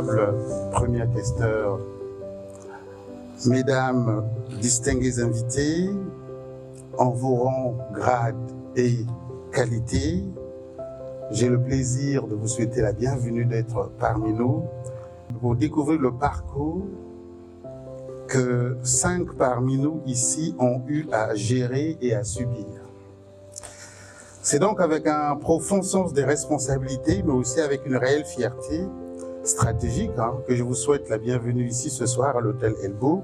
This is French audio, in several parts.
honorable premier questeur, mesdames distinguées invitées, en vos rangs, grades et qualités, j'ai le plaisir de vous souhaiter la bienvenue d'être parmi nous pour découvrir le parcours que 5 parmi nous ici ont eu à gérer et à subir. C'est donc avec un profond sens des responsabilités, mais aussi avec une réelle fierté stratégique que je vous souhaite la bienvenue ici ce soir à l'hôtel Elbeau,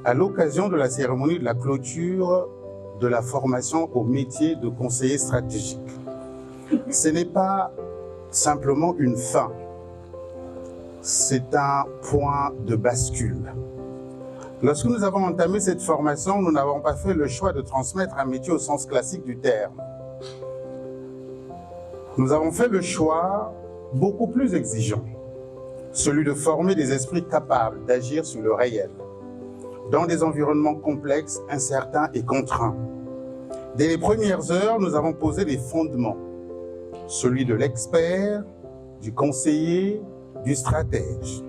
à l'occasion de la cérémonie de la clôture de la formation au métier de conseiller stratégique. Ce n'est pas simplement une fin, c'est un point de bascule. Lorsque nous avons entamé cette formation, nous n'avons pas fait le choix de transmettre un métier au sens classique du terme. Nous avons fait le choix beaucoup plus exigeant, celui de former des esprits capables d'agir sur le réel, dans des environnements complexes, incertains et contraints. Dès les premières heures, nous avons posé les fondements, celui de l'expert, du conseiller, du stratège.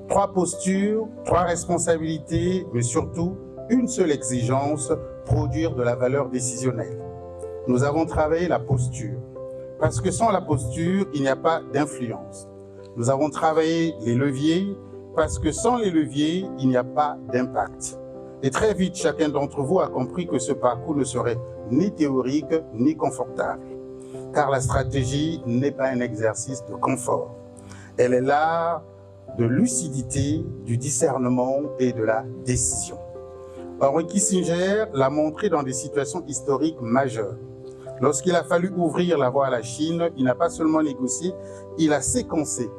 3 postures, 3 responsabilités, mais surtout une seule exigence, produire de la valeur décisionnelle. Nous avons travaillé la posture, parce que sans la posture, il n'y a pas d'influence. Nous avons travaillé les leviers, parce que sans les leviers, il n'y a pas d'impact. Et très vite, chacun d'entre vous a compris que ce parcours ne serait ni théorique, ni confortable. Car la stratégie n'est pas un exercice de confort. Elle est l'art de lucidité, du discernement et de la décision. Henry Kissinger l'a montré dans des situations historiques majeures. Lorsqu'il a fallu ouvrir la voie à la Chine, il n'a pas seulement négocié, il a séquencé,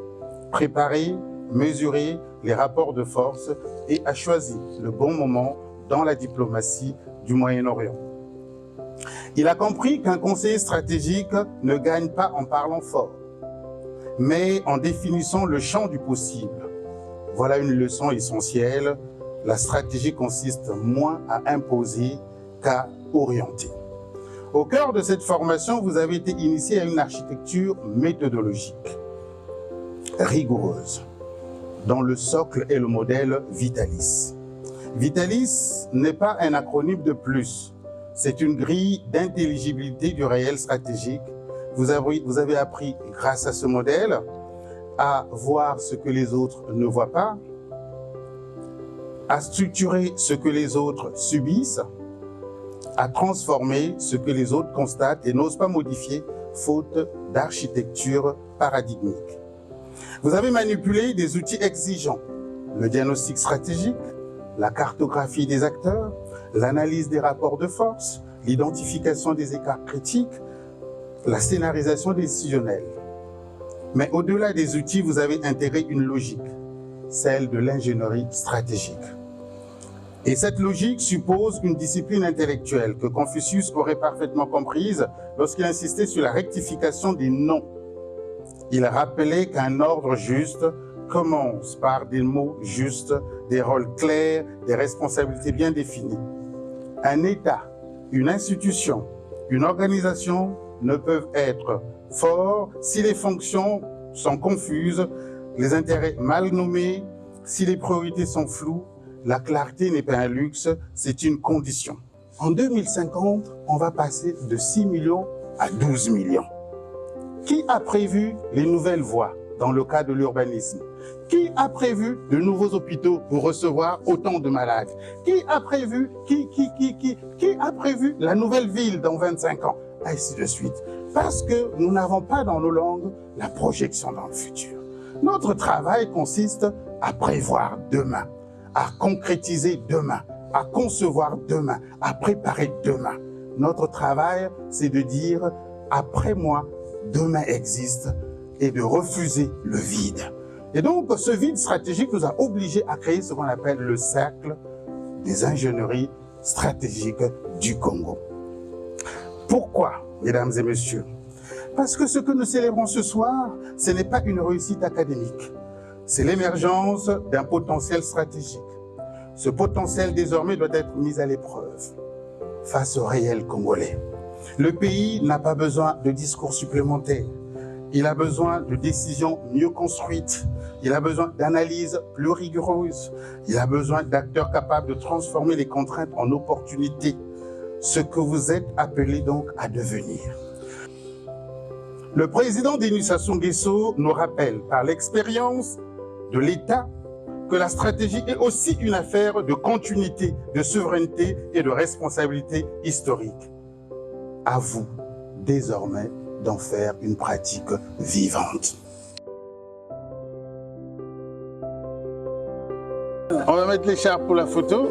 préparé, mesuré les rapports de force et a choisi le bon moment dans la diplomatie du Moyen-Orient. Il a compris qu'un conseiller stratégique ne gagne pas en parlant fort, mais en définissant le champ du possible. Voilà une leçon essentielle. La stratégie consiste moins à imposer qu'à orienter. Au cœur de cette formation, vous avez été initié à une architecture méthodologique, rigoureuse, dont le socle est le modèle Vitalis. Vitalis n'est pas un acronyme de plus, c'est une grille d'intelligibilité du réel stratégique. Vous avez appris, grâce à ce modèle, à voir ce que les autres ne voient pas, à structurer ce que les autres subissent, à transformer ce que les autres constatent et n'osent pas modifier, faute d'architecture paradigmique. Vous avez manipulé des outils exigeants, le diagnostic stratégique, la cartographie des acteurs, l'analyse des rapports de force, l'identification des écarts critiques, la scénarisation décisionnelle. Mais au-delà des outils, vous avez intégré une logique, celle de l'ingénierie stratégique. Et cette logique suppose une discipline intellectuelle que Confucius aurait parfaitement comprise lorsqu'il insistait sur la rectification des noms. Il rappelait qu'un ordre juste commence par des mots justes, des rôles clairs, des responsabilités bien définies. Un État, une institution, une organisation ne peuvent être forts si les fonctions sont confuses, les intérêts mal nommés, si les priorités sont floues. La clarté n'est pas un luxe, c'est une condition. En 2050, on va passer de 6 millions à 12 millions. Qui a prévu les nouvelles voies dans le cas de l'urbanisme? Qui a prévu de nouveaux hôpitaux pour recevoir autant de malades? Qui a prévu la nouvelle ville dans 25 ans? Ainsi de suite. Parce que nous n'avons pas dans nos langues la projection dans le futur. Notre travail consiste à prévoir demain, à concrétiser demain, à concevoir demain, à préparer demain. Notre travail, c'est de dire, après moi, demain existe, et de refuser le vide. Et donc, ce vide stratégique nous a obligés à créer ce qu'on appelle le cercle des ingénieries stratégiques du Congo. Pourquoi, mesdames et messieurs? Parce que ce que nous célébrons ce soir, ce n'est pas une réussite académique. C'est l'émergence d'un potentiel stratégique. Ce potentiel, désormais, doit être mis à l'épreuve face au réel congolais. Le pays n'a pas besoin de discours supplémentaires. Il a besoin de décisions mieux construites. Il a besoin d'analyses plus rigoureuses. Il a besoin d'acteurs capables de transformer les contraintes en opportunités. Ce que vous êtes appelés donc à devenir. Le président Denis Sassou Nguesso nous rappelle par l'expérience de l'État que la stratégie est aussi une affaire de continuité, de souveraineté et de responsabilité historique. À vous, désormais, d'en faire une pratique vivante. On va mettre l'écharpe pour la photo.